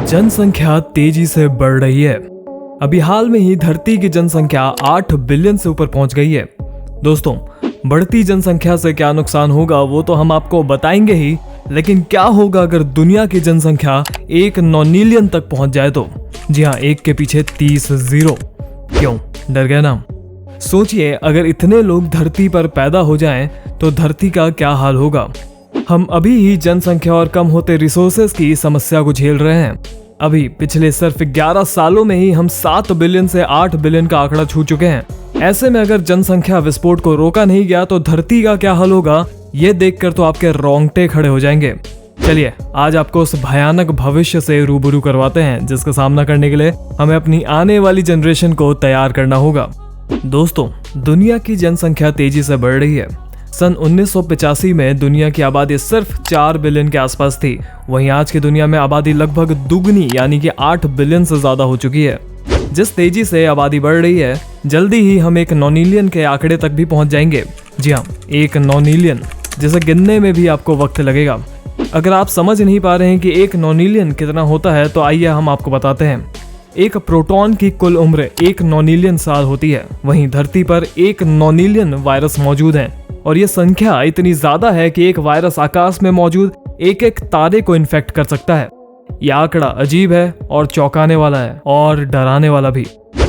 जनसंख्या तेजी से बढ़ रही है। अभी हाल में ही धरती की जनसंख्या 8 बिलियन से ऊपर पहुंच गई है। दोस्तों, बढ़ती जनसंख्या से क्या नुकसान होगा वो तो हम आपको बताएंगे ही, लेकिन क्या होगा अगर दुनिया की जनसंख्या 1 नॉनिलियन तक पहुंच जाए तो? जी हाँ, 1 के पीछे 30 जीरो। क्यों, डर गए ना? सोचिए, अगर इतने लोग धरती पर पैदा हो जाएं तो धरती का क्या हाल होगा। हम अभी ही जनसंख्या और कम होते रिसोर्सेज की समस्या को झेल रहे हैं। अभी पिछले सिर्फ 11 सालों में ही हम 7 बिलियन से 8 बिलियन का आंकड़ा छू चुके हैं। ऐसे में अगर जनसंख्या विस्फोट को रोका नहीं गया तो धरती का क्या हाल होगा, ये देखकर तो आपके रोंगटे खड़े हो जाएंगे। चलिए, आज आपको उस भयानक भविष्य से रूबरू करवाते हैं जिसका सामना करने के लिए हमें अपनी आने वाली जनरेशन को तैयार करना होगा। दोस्तों, दुनिया की जनसंख्या तेजी से बढ़ रही है। सन 1985 में दुनिया की आबादी सिर्फ 4 बिलियन के आसपास थी। वहीं आज की दुनिया में आबादी लगभग दुगनी यानी कि 8 बिलियन से ज्यादा हो चुकी है। जिस तेजी से आबादी बढ़ रही है, जल्दी ही हम 1 नॉनिलियन के आंकड़े तक भी पहुंच जाएंगे। जी हाँ, 1 नॉनिलियन, जिसे गिनने में भी आपको वक्त लगेगा। अगर आप समझ नहीं पा रहे हैं कि 1 नॉनिलियन कितना होता है तो आइए हम आपको बताते हैं। एक प्रोटॉन की कुल उम्र 1 नॉनिलियन साल होती है। वहीं धरती पर 1 नॉनिलियन वायरस मौजूद हैं और ये संख्या इतनी ज्यादा है कि एक वायरस आकाश में मौजूद एक तारे को इन्फेक्ट कर सकता है। यह आंकड़ा अजीब है और चौंकाने वाला है और डराने वाला भी।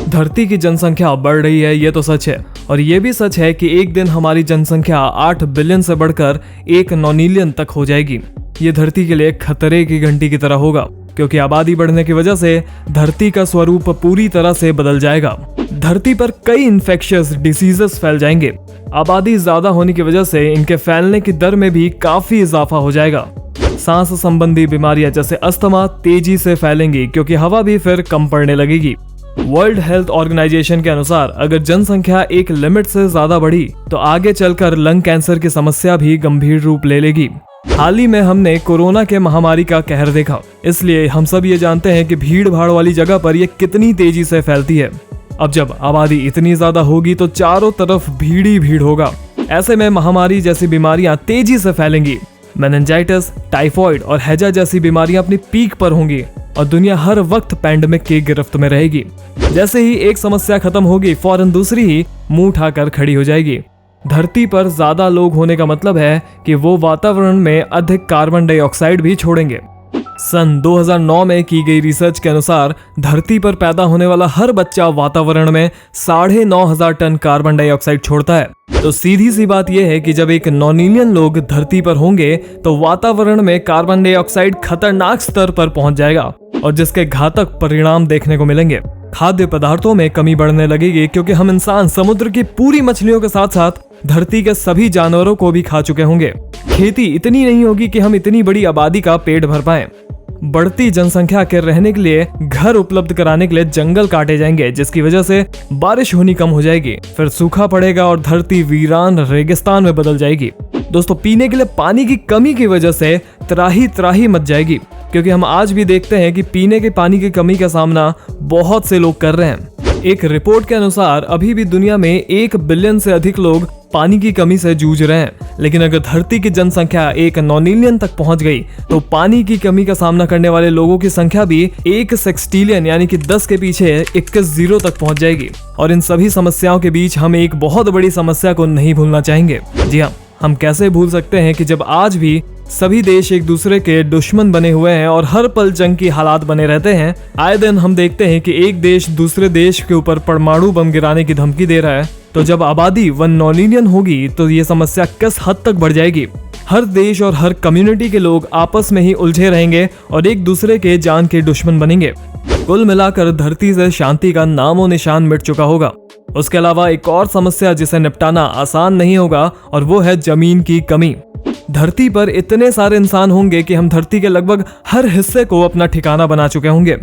धरती की जनसंख्या बढ़ रही है, ये तो सच है, और ये भी सच है कि एक दिन हमारी जनसंख्या 8 बिलियन से बढ़कर 1 नॉनिलियन तक हो जाएगी। ये धरती के लिए खतरे की घंटी की तरह होगा, क्योंकि आबादी बढ़ने की वजह से धरती का स्वरूप पूरी तरह से बदल जाएगा। धरती पर कई इन्फेक्शियस डिसीजेस फैल जाएंगे। आबादी ज्यादा होने की वजह से इनके फैलने की दर में भी काफी इजाफा हो जाएगा। सांस संबंधी बीमारियां जैसे अस्थमा तेजी से फैलेंगी, क्योंकि हवा भी फिर कम पड़ने लगेगी। वर्ल्ड हेल्थ ऑर्गेनाइजेशन के अनुसार अगर जनसंख्या एक लिमिट से ज्यादा बढ़ी तो आगे चलकर लंग कैंसर की समस्या भी गंभीर रूप ले लेगी। हाल ही में हमने कोरोना के महामारी का कहर देखा, इसलिए हम सब ये जानते हैं कि भीड़ भाड़ वाली जगह पर यह कितनी तेजी से फैलती है। अब जब आबादी इतनी ज्यादा होगी तो चारों तरफ भीड़ ही भीड़ होगा। ऐसे में महामारी जैसी बीमारियां तेजी से फैलेंगी। मेनिंजाइटिस, टाइफॉइड और हैजा जैसी बीमारियां अपनी पीक पर होंगी और दुनिया हर वक्त पैंडेमिक की गिरफ्त में रहेगी। जैसे ही एक समस्या खत्म होगी, फौरन दूसरी ही मुंह उठाकर खड़ी हो जाएगी। धरती पर ज्यादा लोग होने का मतलब है कि वो वातावरण में अधिक कार्बन डाइऑक्साइड भी छोड़ेंगे। सन 2009 में की गई रिसर्च के अनुसार धरती पर पैदा होने वाला हर बच्चा वातावरण में 9,500 टन कार्बन डाइऑक्साइड छोड़ता है। तो सीधी सी बात यह है कि जब 1 नॉनिलियन लोग धरती पर होंगे तो वातावरण में कार्बन डाइऑक्साइड खतरनाक स्तर पर पहुंच जाएगा और जिसके घातक परिणाम देखने को मिलेंगे। खाद्य पदार्थों में कमी बढ़ने लगेगी, क्योंकि हम इंसान समुद्र की पूरी मछलियों के साथ साथ धरती के सभी जानवरों को भी खा चुके होंगे। खेती इतनी नहीं होगी कि हम इतनी बड़ी आबादी का पेट भर पाएं। बढ़ती जनसंख्या के रहने के लिए घर उपलब्ध कराने के लिए जंगल काटे जाएंगे, जिसकी वजह से बारिश होनी कम हो जाएगी। फिर सूखा पड़ेगा और धरती वीरान रेगिस्तान में बदल जाएगी। दोस्तों, पीने के लिए पानी की कमी की वजह से त्राही त्राही मच जाएगी, क्योंकि हम आज भी देखते हैं कि पीने के पानी की कमी का सामना बहुत से लोग कर रहे हैं। एक रिपोर्ट के अनुसार अभी भी दुनिया में 1 बिलियन से अधिक लोग पानी की कमी से जूझ रहे हैं। लेकिन अगर धरती की जनसंख्या 1 नॉनिलियन तक पहुंच गई तो पानी की कमी का सामना करने वाले लोगों की संख्या भी 1 सेक्सटिलियन यानी कि 10 के पीछे 21 जीरो तक पहुंच जाएगी। और इन सभी समस्याओं के बीच हम एक बहुत बड़ी समस्या को नहीं भूलना चाहेंगे। जी हाँ, हम कैसे भूल सकते हैं कि जब आज भी सभी देश एक दूसरे के दुश्मन बने हुए हैं और हर पल जंग की हालात बने रहते हैं। आए दिन हम देखते हैं कि एक देश दूसरे देश के ऊपर परमाणु बम गिराने की धमकी दे रहा है। तो जब आबादी 1 नॉनिलियन होगी तो ये समस्या किस हद तक बढ़ जाएगी। हर देश और हर कम्युनिटी के लोग आपस में ही उलझे रहेंगे और एक दूसरे के जान के दुश्मन बनेंगे। कुल मिलाकर धरती से शांति का नामो निशान मिट चुका होगा। उसके अलावा एक और समस्या जिसे निपटाना आसान नहीं होगा, और वो है जमीन की कमी। धरती पर इतने सारे इंसान होंगे कि हम धरती के लगभग हर हिस्से को अपना ठिकाना बना चुके होंगे।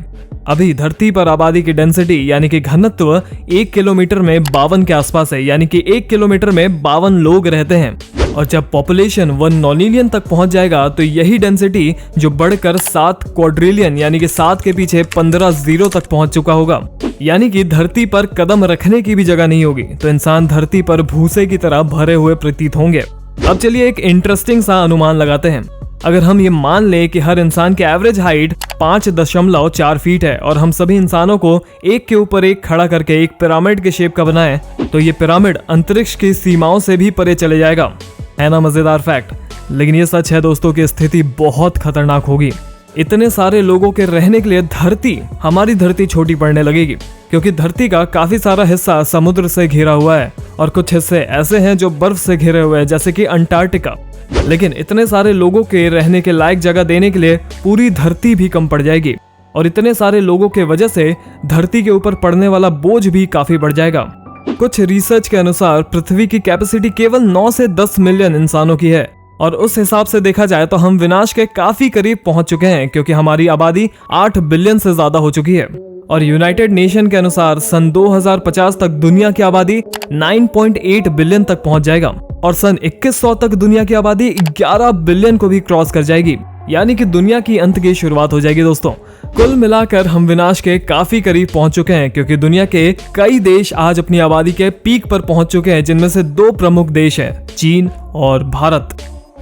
अभी धरती पर आबादी की डेंसिटी यानी कि घनत्व 1 किलोमीटर में 52 के आसपास है, यानी कि 1 किलोमीटर में 52 लोग रहते हैं। और जब पॉपुलेशन 1 नॉनिलियन तक पहुंच जाएगा तो यही डेंसिटी जो बढ़कर 7 क्वाड्रिलियन यानी कि 7 के पीछे 15 जीरो तक पहुंच चुका होगा। यानी कि धरती पर कदम रखने की भी जगह नहीं होगी। तो इंसान धरती पर भूसे की तरह भरे हुए प्रतीत होंगे। अब चलिए एक इंटरेस्टिंग सा अनुमान लगाते हैं। अगर हम ये मान लें कि हर इंसान की एवरेज हाइट 5.4 फीट है और हम सभी इंसानों को एक के ऊपर एक खड़ा करके एक पिरामिड के शेप का बनाएं, तो ये पिरामिड अंतरिक्ष की सीमाओं से भी परे चले जाएगा। है ना मजेदार फैक्ट? लेकिन ये सच है दोस्तों कि स्थिति बहुत खतरनाक होगी। इतने सारे लोगों के रहने के लिए हमारी धरती छोटी पड़ने लगेगी, क्योंकि धरती का काफी सारा हिस्सा समुद्र से घिरा हुआ है और कुछ हिस्से ऐसे हैं जो बर्फ से घिरे हुए हैं, जैसे कि अंटार्कटिका। लेकिन इतने सारे लोगों के रहने के लायक जगह देने के लिए पूरी धरती भी कम पड़ जाएगी और इतने सारे लोगों के वजह से धरती के ऊपर पड़ने वाला बोझ भी काफी बढ़ जाएगा। कुछ रिसर्च के अनुसार पृथ्वी की कैपेसिटी केवल 9 से 10 मिलियन इंसानों की है और उस हिसाब से देखा जाए तो हम विनाश के काफी करीब पहुंच चुके हैं, क्योंकि हमारी आबादी 8 बिलियन से ज्यादा हो चुकी है। और यूनाइटेड नेशन के अनुसार सन 2050 तक दुनिया की आबादी 9.8 बिलियन तक पहुंच जाएगा और सन 2100 तक दुनिया की आबादी 11 बिलियन को भी क्रॉस कर जाएगी, यानी कि दुनिया की अंत की शुरुआत हो जाएगी। दोस्तों, कुल मिलाकर हम विनाश के काफी करीब पहुंच चुके हैं, क्योंकि दुनिया के कई देश आज अपनी आबादी के पीक पर पहुंच चुके हैं, जिनमें से 2 प्रमुख देश हैं, चीन और भारत।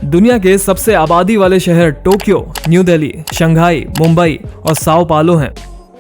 दुनिया के सबसे आबादी वाले शहर Tokyo, new Delhi, Shanghai, Mumbai और साओ पालो हैं।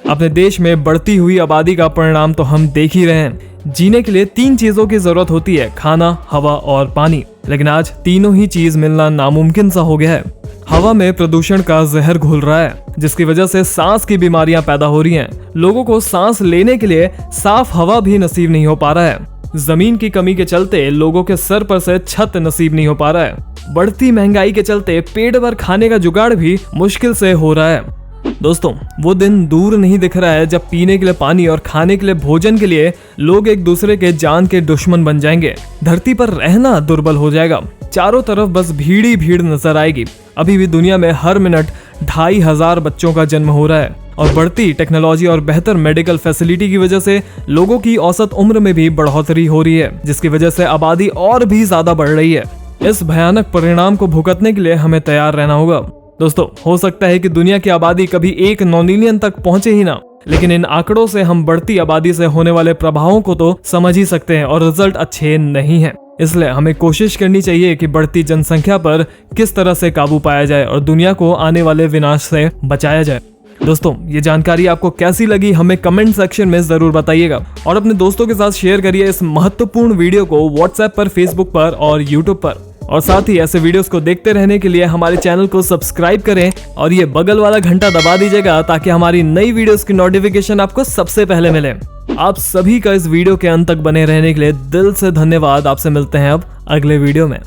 अपने देश में बढ़ती हुई आबादी का परिणाम तो हम देख ही रहे हैं। जीने के लिए 3 चीजों की जरूरत होती है, खाना, हवा और पानी। लेकिन आज तीनों ही चीज मिलना नामुमकिन सा हो गया है। हवा में प्रदूषण का जहर घुल रहा है, जिसकी वजह से सांस की बीमारियां पैदा हो रही हैं। लोगों को सांस लेने के लिए साफ हवा भी नसीब नहीं हो पा रहा है। जमीन की कमी के चलते लोगों के सर पर से छत नसीब नहीं हो पा रहा है। बढ़ती महंगाई के चलते पेट भर खाने का जुगाड़ भी मुश्किल से हो रहा है। दोस्तों, वो दिन दूर नहीं दिख रहा है जब पीने के लिए पानी और खाने के लिए भोजन के लिए लोग एक दूसरे के जान के दुश्मन बन जाएंगे। धरती पर रहना दुर्बल हो जाएगा। चारों तरफ बस भीड़ ही भीड़ नजर आएगी। अभी भी दुनिया में हर मिनट 2500 बच्चों का जन्म हो रहा है और बढ़ती टेक्नोलॉजी और बेहतर मेडिकल फैसिलिटी की वजह से लोगों की औसत उम्र में भी बढ़ोतरी हो रही है, जिसकी वजह से आबादी और भी ज्यादा बढ़ रही है। इस भयानक परिणाम को भुगतने के लिए हमें तैयार रहना होगा। दोस्तों, हो सकता है कि दुनिया की आबादी कभी 1 नॉनिलियन तक पहुंचे ही ना, लेकिन इन आंकड़ों से हम बढ़ती आबादी से होने वाले प्रभावों को तो समझ ही सकते हैं और रिजल्ट अच्छे नहीं हैं। इसलिए हमें कोशिश करनी चाहिए कि बढ़ती जनसंख्या पर किस तरह से काबू पाया जाए और दुनिया को आने वाले विनाश से बचाया जाए। दोस्तों, ये जानकारी आपको कैसी लगी हमें कमेंट सेक्शन में जरूर बताइएगा और अपने दोस्तों के साथ शेयर करिए इस महत्वपूर्ण वीडियो को व्हाट्सएप पर, फेसबुक पर और यूट्यूब पर। और साथ ही ऐसे वीडियोस को देखते रहने के लिए हमारे चैनल को सब्सक्राइब करें और ये बगल वाला घंटा दबा दीजिएगा, ताकि हमारी नई वीडियोस की नोटिफिकेशन आपको सबसे पहले मिले। आप सभी का इस वीडियो के अंत तक बने रहने के लिए दिल से धन्यवाद। आपसे मिलते हैं अब अगले वीडियो में।